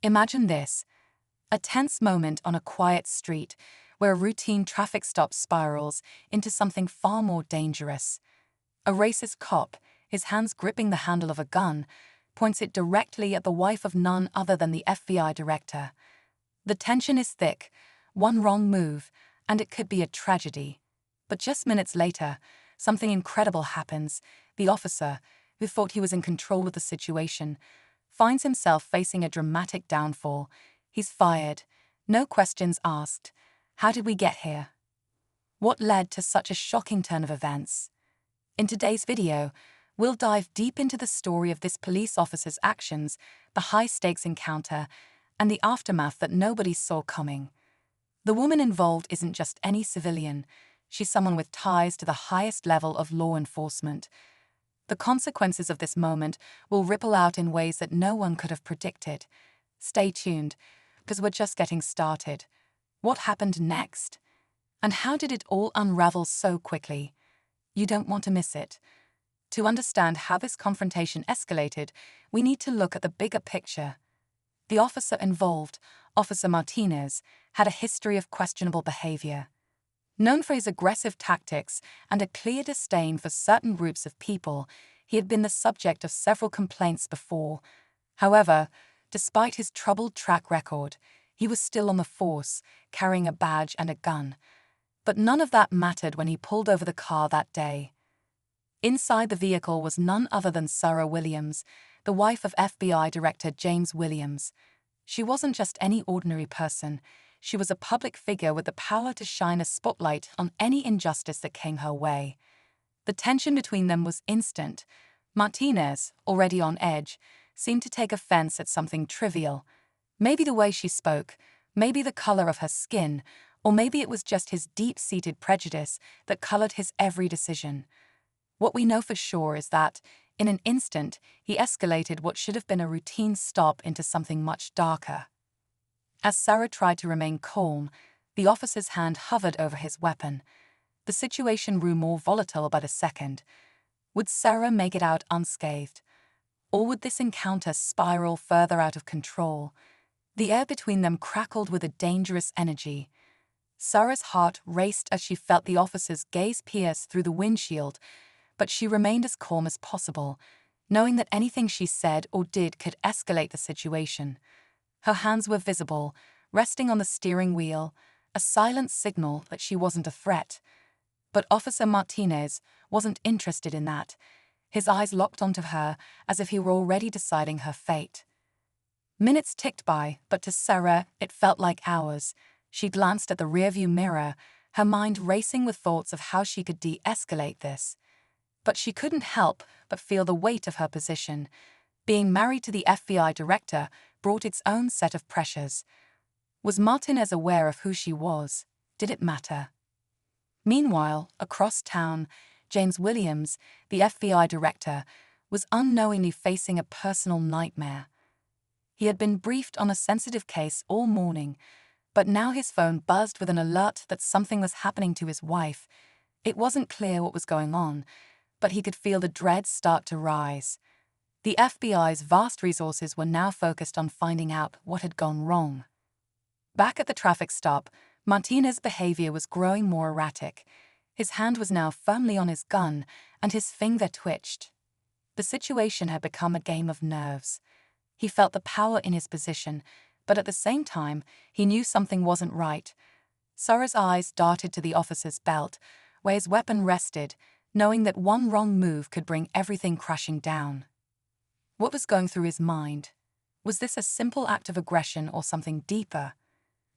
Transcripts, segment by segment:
Imagine this: a tense moment on a quiet street where a routine traffic stop spirals into something far more dangerous. A racist cop, his hands gripping the handle of a gun, points it directly at the wife of none other than the FBI director. The tension is thick, one wrong move, and it could be a tragedy. But just minutes later, something incredible happens. The officer, who thought he was in control of the situation, finds himself facing a dramatic downfall. He's fired. No questions asked. How did we get here? What led to such a shocking turn of events? In today's video, we'll dive deep into the story of this police officer's actions, the high-stakes encounter, and the aftermath that nobody saw coming. The woman involved isn't just any civilian. She's someone with ties to the highest level of law enforcement. The consequences of this moment will ripple out in ways that no one could have predicted. Stay tuned, because we're just getting started. What happened next? And how did it all unravel so quickly? You don't want to miss it. To understand how this confrontation escalated, we need to look at the bigger picture. The officer involved, Officer Martinez, had a history of questionable behavior. Known for his aggressive tactics and a clear disdain for certain groups of people, he had been the subject of several complaints before. However, despite his troubled track record, he was still on the force, carrying a badge and a gun. But none of that mattered when he pulled over the car that day. Inside the vehicle was none other than Sarah Williams, the wife of FBI Director James Williams. She wasn't just any ordinary person. She was a public figure with the power to shine a spotlight on any injustice that came her way. The tension between them was instant. Martinez, already on edge, seemed to take offense at something trivial. Maybe the way she spoke, maybe the color of her skin, or maybe it was just his deep-seated prejudice that colored his every decision. What we know for sure is that, in an instant, he escalated what should have been a routine stop into something much darker. As Sarah tried to remain calm, the officer's hand hovered over his weapon. The situation grew more volatile by the second. Would Sarah make it out unscathed? Or would this encounter spiral further out of control? The air between them crackled with a dangerous energy. Sarah's heart raced as she felt the officer's gaze pierce through the windshield, but she remained as calm as possible, knowing that anything she said or did could escalate the situation. Her hands were visible, resting on the steering wheel, a silent signal that she wasn't a threat. But Officer Martinez wasn't interested in that. His eyes locked onto her as if he were already deciding her fate. Minutes ticked by, but to Sarah it felt like hours. She glanced at the rearview mirror, her mind racing with thoughts of how she could de-escalate this. But she couldn't help but feel the weight of her position. Being married to the FBI director brought its own set of pressures. Was Martinez aware of who she was? Did it matter? Meanwhile, across town, James Williams, the FBI director, was unknowingly facing a personal nightmare. He had been briefed on a sensitive case all morning, but now his phone buzzed with an alert that something was happening to his wife. It wasn't clear what was going on, but he could feel the dread start to rise. The FBI's vast resources were now focused on finding out what had gone wrong. Back at the traffic stop, Martinez's behavior was growing more erratic. His hand was now firmly on his gun, and his finger twitched. The situation had become a game of nerves. He felt the power in his position, but at the same time, he knew something wasn't right. Sarah's eyes darted to the officer's belt, where his weapon rested, knowing that one wrong move could bring everything crashing down. What was going through his mind? Was this a simple act of aggression or something deeper?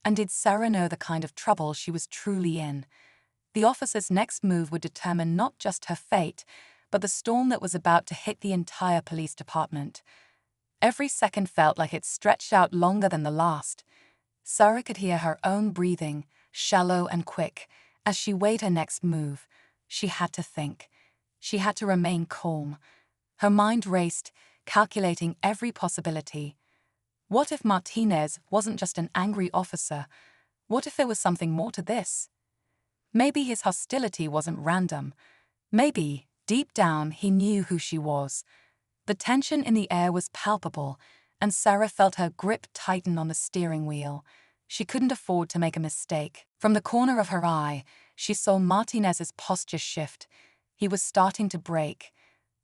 And did Sarah know the kind of trouble she was truly in? The officer's next move would determine not just her fate, but the storm that was about to hit the entire police department. Every second felt like it stretched out longer than the last. Sarah could hear her own breathing, shallow and quick, as she weighed her next move. She had to think. She had to remain calm. Her mind raced, calculating every possibility. What if Martinez wasn't just an angry officer? What if there was something more to this? Maybe his hostility wasn't random. Maybe, deep down, he knew who she was. The tension in the air was palpable, and Sarah felt her grip tighten on the steering wheel. She couldn't afford to make a mistake. From the corner of her eye, she saw Martinez's posture shift. He was starting to break.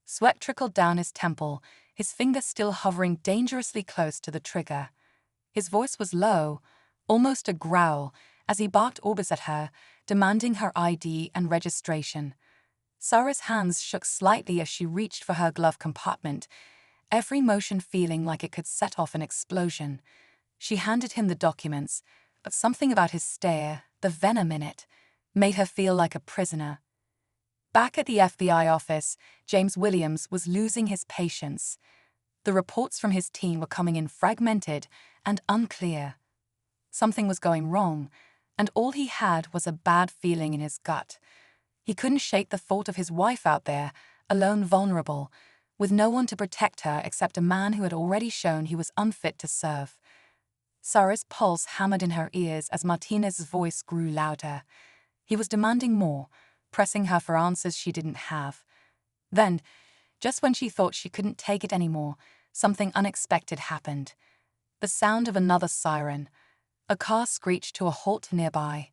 Sweat trickled down his temple, his finger still hovering dangerously close to the trigger. His voice was low, almost a growl, as he barked orders at her, demanding her ID and registration. Sarah's hands shook slightly as she reached for her glove compartment, every motion feeling like it could set off an explosion. She handed him the documents, but something about his stare, the venom in it, made her feel like a prisoner. Back at the FBI office, James Williams was losing his patience. The reports from his team were coming in fragmented and unclear. Something was going wrong, and all he had was a bad feeling in his gut. He couldn't shake the thought of his wife out there, alone, vulnerable, with no one to protect her except a man who had already shown he was unfit to serve. Sarah's pulse hammered in her ears as Martinez's voice grew louder. He was demanding more, pressing her for answers she didn't have. Then, just when she thought she couldn't take it anymore, something unexpected happened. The sound of another siren. A car screeched to a halt nearby.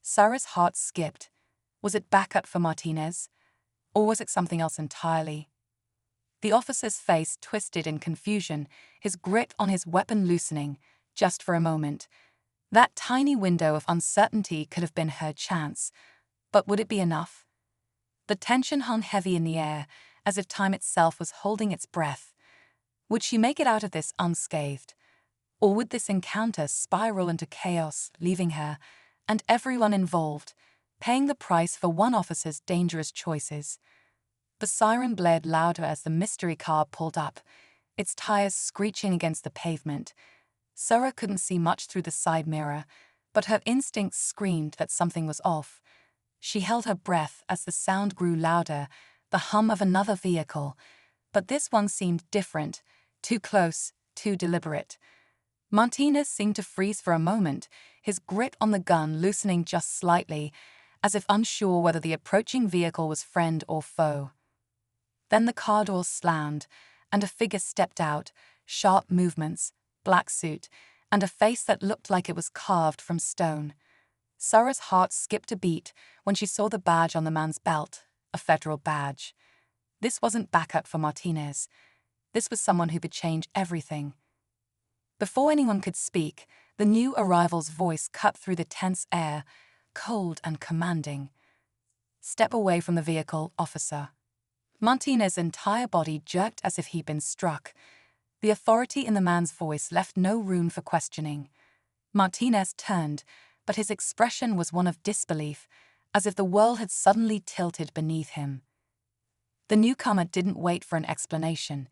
Sarah's heart skipped. Was it backup for Martinez? Or was it something else entirely? The officer's face twisted in confusion, his grip on his weapon loosening, just for a moment. That tiny window of uncertainty could have been her chance. But would it be enough? The tension hung heavy in the air, as if time itself was holding its breath. Would she make it out of this unscathed? Or would this encounter spiral into chaos, leaving her, and everyone involved, paying the price for one officer's dangerous choices? The siren blared louder as the mystery car pulled up, its tires screeching against the pavement. Sarah couldn't see much through the side mirror, but her instincts screamed that something was off. She held her breath as the sound grew louder, the hum of another vehicle. But this one seemed different, too close, too deliberate. Martinez seemed to freeze for a moment, his grip on the gun loosening just slightly, as if unsure whether the approaching vehicle was friend or foe. Then the car door slammed, and a figure stepped out, sharp movements, black suit, and a face that looked like it was carved from stone. Sarah's heart skipped a beat when she saw the badge on the man's belt, a federal badge. This wasn't backup for Martinez. This was someone who could change everything. Before anyone could speak, the new arrival's voice cut through the tense air, cold and commanding. "Step away from the vehicle, officer." Martinez's entire body jerked as if he'd been struck. The authority in the man's voice left no room for questioning. Martinez turned, but his expression was one of disbelief, as if the world had suddenly tilted beneath him. The newcomer didn't wait for an explanation.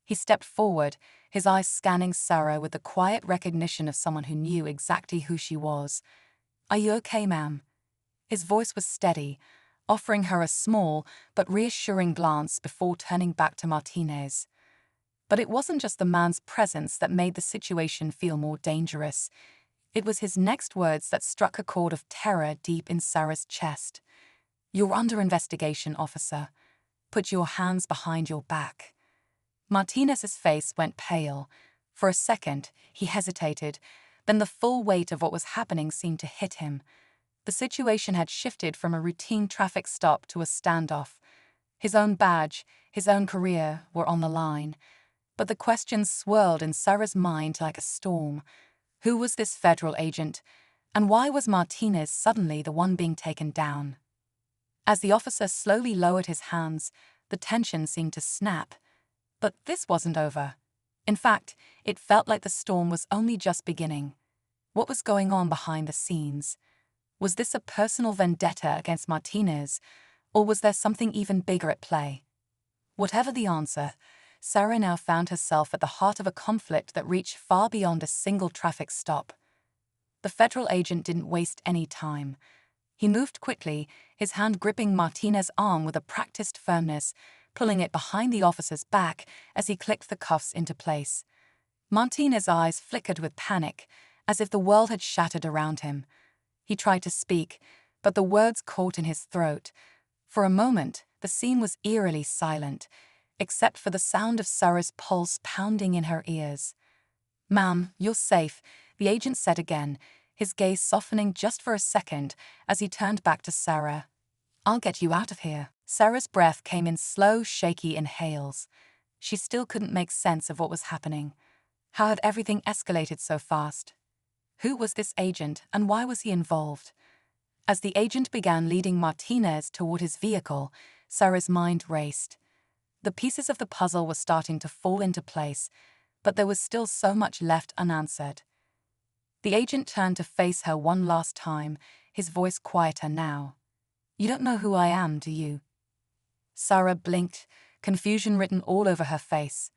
He stepped forward, his eyes scanning Sarah with the quiet recognition of someone who knew exactly who she was. "Are you okay, ma'am?" His voice was steady, offering her a small but reassuring glance before turning back to Martinez. But it wasn't just the man's presence that made the situation feel more dangerous. It was his next words that struck a chord of terror deep in Sarah's chest. "You're under investigation, officer. Put your hands behind your back." Martinez's face went pale. For a second, he hesitated, then the full weight of what was happening seemed to hit him. The situation had shifted from a routine traffic stop to a standoff. His own badge, his own career were on the line. But the questions swirled in Sarah's mind like a storm. Who was this federal agent, and why was Martinez suddenly the one being taken down? As the officer slowly lowered his hands, the tension seemed to snap. But this wasn't over. In fact, it felt like the storm was only just beginning. What was going on behind the scenes? Was this a personal vendetta against Martinez, or was there something even bigger at play? Whatever the answer, Sarah now found herself at the heart of a conflict that reached far beyond a single traffic stop. The federal agent didn't waste any time. He moved quickly, his hand gripping Martinez's arm with a practiced firmness, pulling it behind the officer's back as he clicked the cuffs into place. Martinez's eyes flickered with panic, as if the world had shattered around him. He tried to speak, but the words caught in his throat. For a moment, the scene was eerily silent. except for the sound of Sarah's pulse pounding in her ears. "Ma'am, you're safe," the agent said again, his gaze softening just for a second as he turned back to Sarah. "I'll get you out of here." Sarah's breath came in slow, shaky inhales. She still couldn't make sense of what was happening. How had everything escalated so fast? Who was this agent, and why was he involved? As the agent began leading Martinez toward his vehicle, Sarah's mind raced. The pieces of the puzzle were starting to fall into place, but there was still so much left unanswered. The agent turned to face her one last time, his voice quieter now. "You don't know who I am, do you?" Sarah blinked, confusion written all over her face.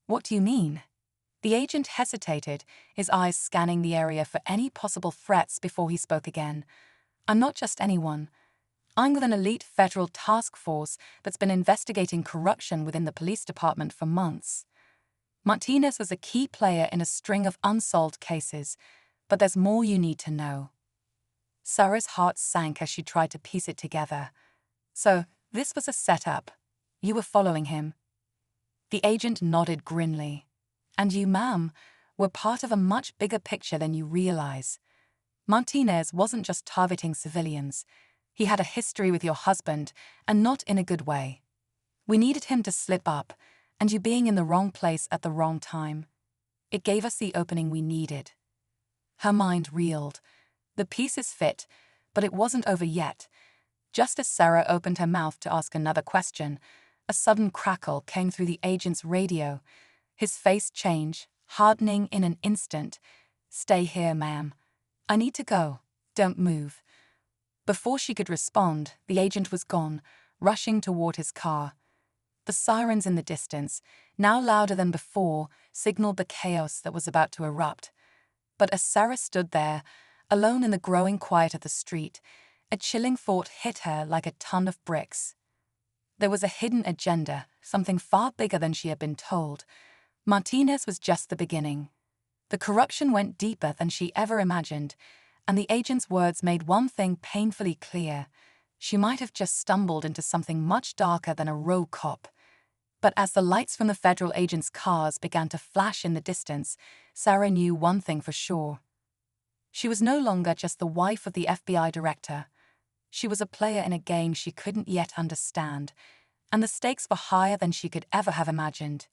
"What do you mean?" The agent hesitated, his eyes scanning the area for any possible threats before he spoke again. "I'm not just anyone. I'm with an elite federal task force that's been investigating corruption within the police department for months. Martinez was a key player in a string of unsolved cases, but there's more you need to know." Sarah's heart sank as she tried to piece it together. "So, this was a setup. You were following him." The agent nodded grimly. "And you, ma'am, were part of a much bigger picture than you realize. Martinez wasn't just targeting civilians. He had a history with your husband, and not in a good way. We needed him to slip up, and you being in the wrong place at the wrong time. It gave us the opening we needed." Her mind reeled. The pieces fit, but it wasn't over yet. Just as Sarah opened her mouth to ask another question, a sudden crackle came through the agent's radio. His face changed, hardening in an instant. "Stay here, ma'am. I need to go. Don't move." Before she could respond, the agent was gone, rushing toward his car. The sirens in the distance, now louder than before, signaled the chaos that was about to erupt. But as Sarah stood there, alone in the growing quiet of the street, a chilling thought hit her like a ton of bricks. There was a hidden agenda, something far bigger than she had been told. Martinez was just the beginning. The corruption went deeper than she ever imagined, and the agent's words made one thing painfully clear. She might have just stumbled into something much darker than a rogue cop. But as the lights from the federal agents' cars began to flash in the distance, Sarah knew one thing for sure. She was no longer just the wife of the FBI director. She was a player in a game she couldn't yet understand, and the stakes were higher than she could ever have imagined.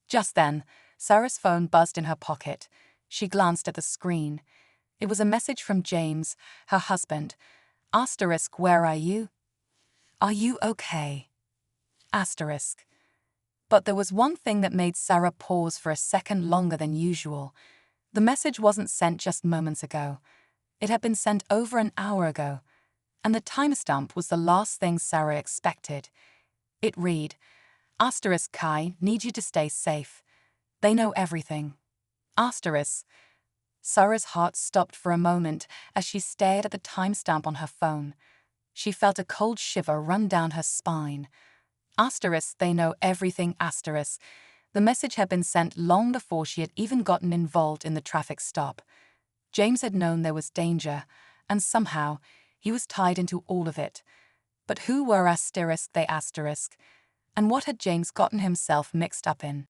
Just then, Sarah's phone buzzed in her pocket. She glanced at the screen. It was a message from James, her husband. Asterisk, "Where are you? Are you okay?" Asterisk. But there was one thing that made Sarah pause for a second longer than usual. The message wasn't sent just moments ago. It had been sent over an hour ago, and the timestamp was the last thing Sarah expected. It read, "Asterisk, Kai, need you to stay safe. They know everything." Asterisk. Sarah's heart stopped for a moment as she stared at the timestamp on her phone. She felt a cold shiver run down her spine. Asterisk, "They know everything." Asterisk. The message had been sent long before she had even gotten involved in the traffic stop. James had known there was danger, and somehow he was tied into all of it. But who were asterisk they asterisk? And what had James gotten himself mixed up in?